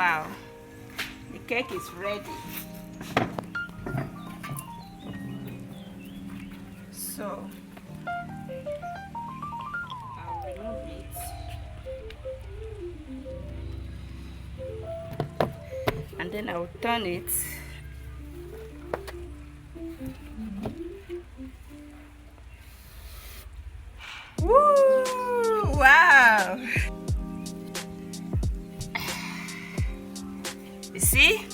Wow, the cake is ready. So I'll remove it and then I'll turn it. Woo! Wow! You see?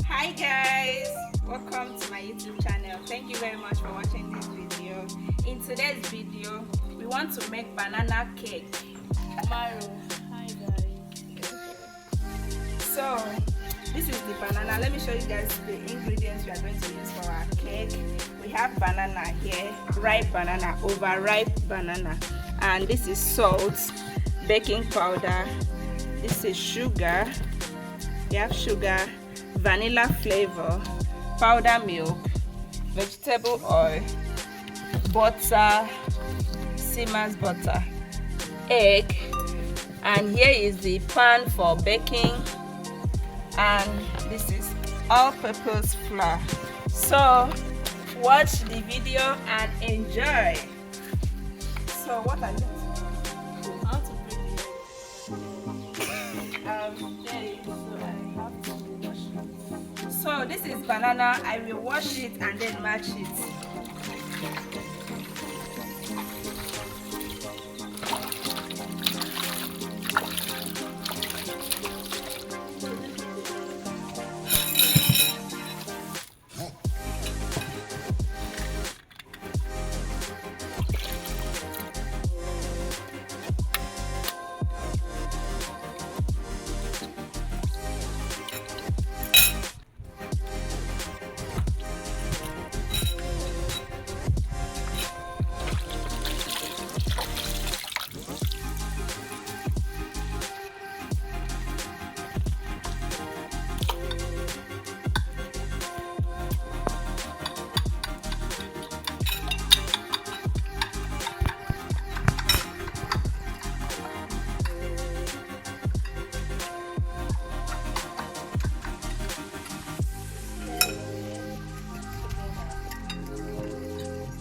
Hi guys, welcome to my YouTube channel. Thank you very much for watching this video. In today's video, we want to make banana cake. Hi guys. So this is the banana. Let me show you guys the ingredients we are going to use for our cake. We have banana here, ripe banana, overripe banana, and this is salt, baking powder, this is sugar, we have sugar, vanilla flavor, powder milk, vegetable oil, butter, Siemens butter, egg, and here is the pan for baking, and this is all-purpose flour. So watch the video and enjoy. So what are you How to break it? So this is banana. I will wash it and then match it.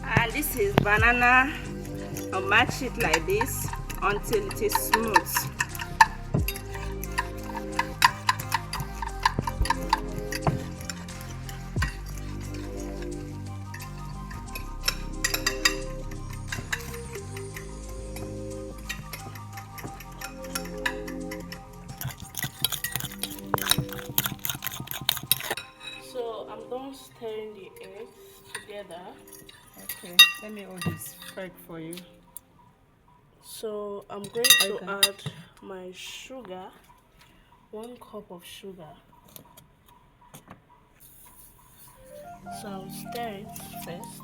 And this is banana. I'll match it like this until it is smooth. So I'm done stirring the eggs together. Okay, let me hold this spread for you. So I'm going to Okay. add my sugar, 1 cup of sugar. So I'll stir it first.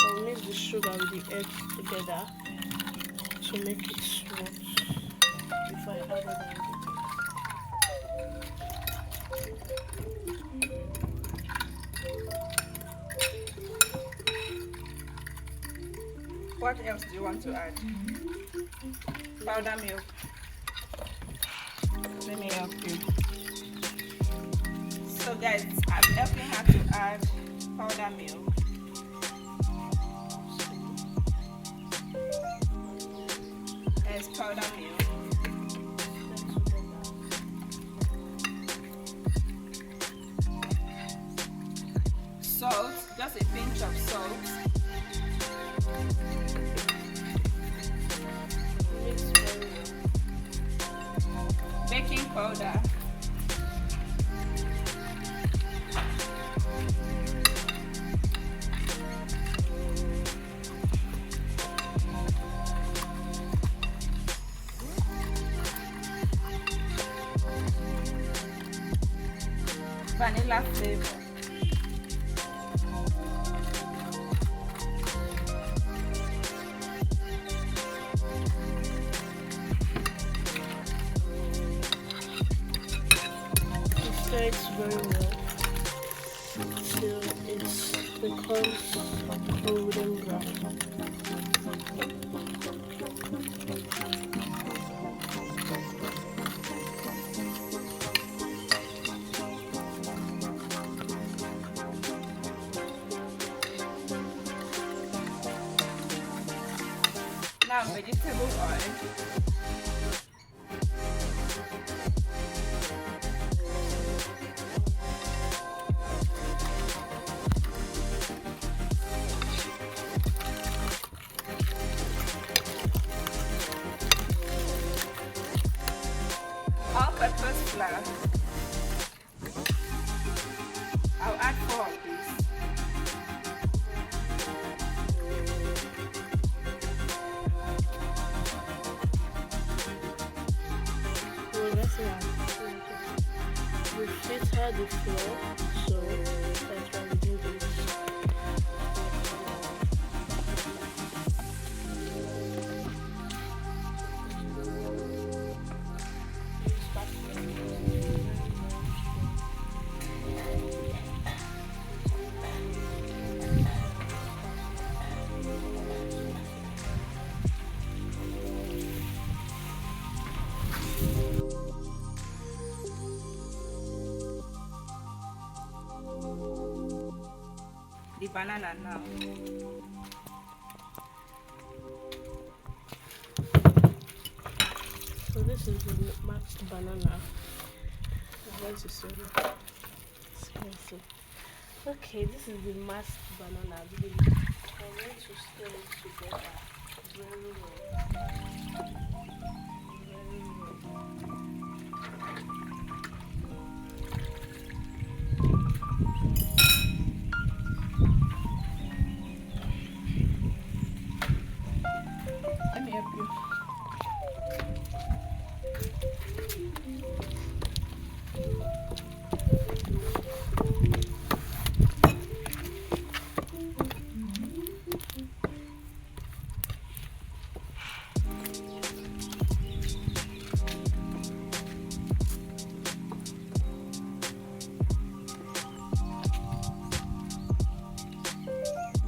I'll mix the sugar with the egg together to make it smooth before I add other ingredients. What else do you want to add? Powder milk. Let me help you. So guys, I'm helping her to add powder milk. There's powder milk. Salt, just a pinch of salt. Mix very well. Baking powder. Vanilla flavor. Stir it very well till it becomes golden brown. vegetable oil. All-purpose flour. I'll add 4 of these. Well, that's not. We filter the flour, so that's why we do this. The banana now. So this is the mashed banana. I'm going to show you. Expensive. Okay, this is the mashed banana. I'm going to stir it together very well. Very well. Let me help you.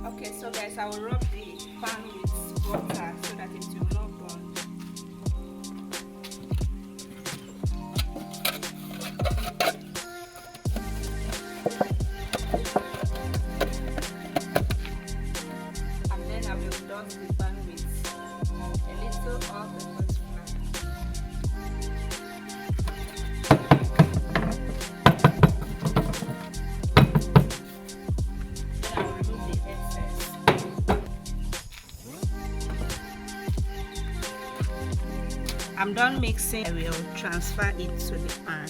Okay, so guys, I will rub the pan with water so that it will not burn. And then I will dust the pan with a little all-purpose flour. Then I will remove the excess. I'm done mixing. I will transfer it to the pan.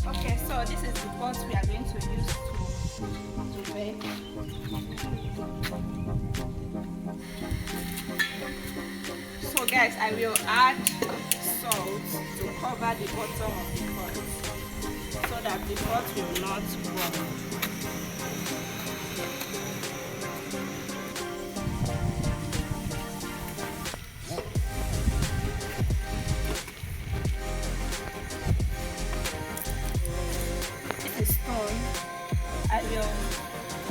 Okay, so this is the pot we are going to use to bake. So guys, I will add salt to cover the bottom of the pot so that the pot will not burn. This is stone. I will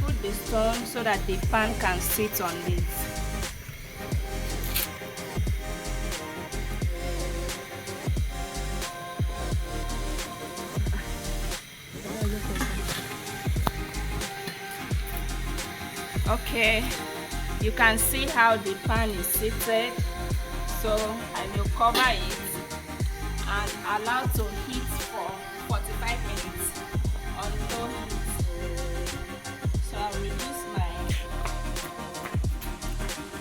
put the stone so that the pan can sit on it. Okay, you can see how the pan is seated, so I will cover it and allow to heat for 45 minutes on low heat. So I'll reduce my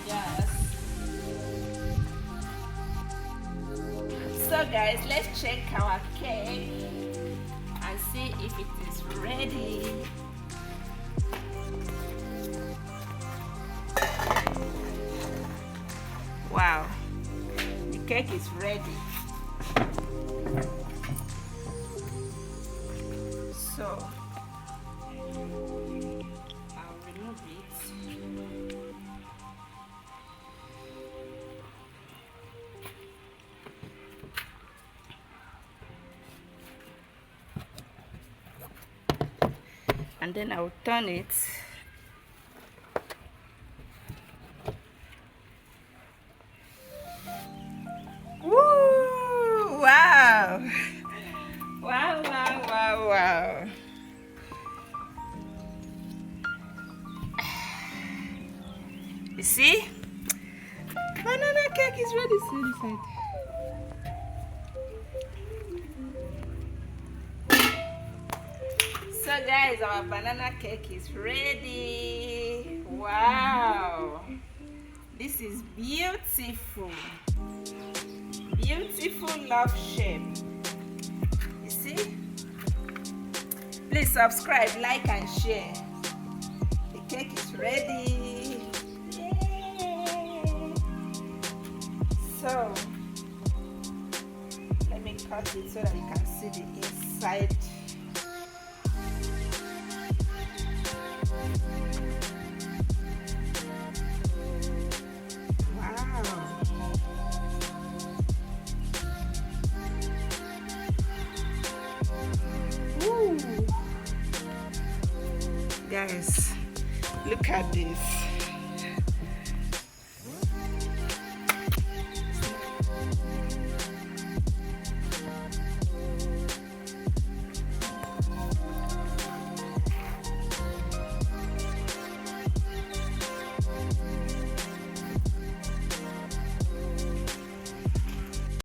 gas. So guys, let's check our cake and see if it is ready. Wow, the cake is ready. So I'll remove it. And then I'll turn it. Woo! Wow! Wow. Wow, wow, wow, wow. You see? Banana cake is ready. See this side. So guys, our banana cake is ready. Wow. This is beautiful. Beautiful love shape. You see? Please subscribe, like and share. The cake is ready. Yay. So let me cut it so that you can see the inside. Guys, look at this.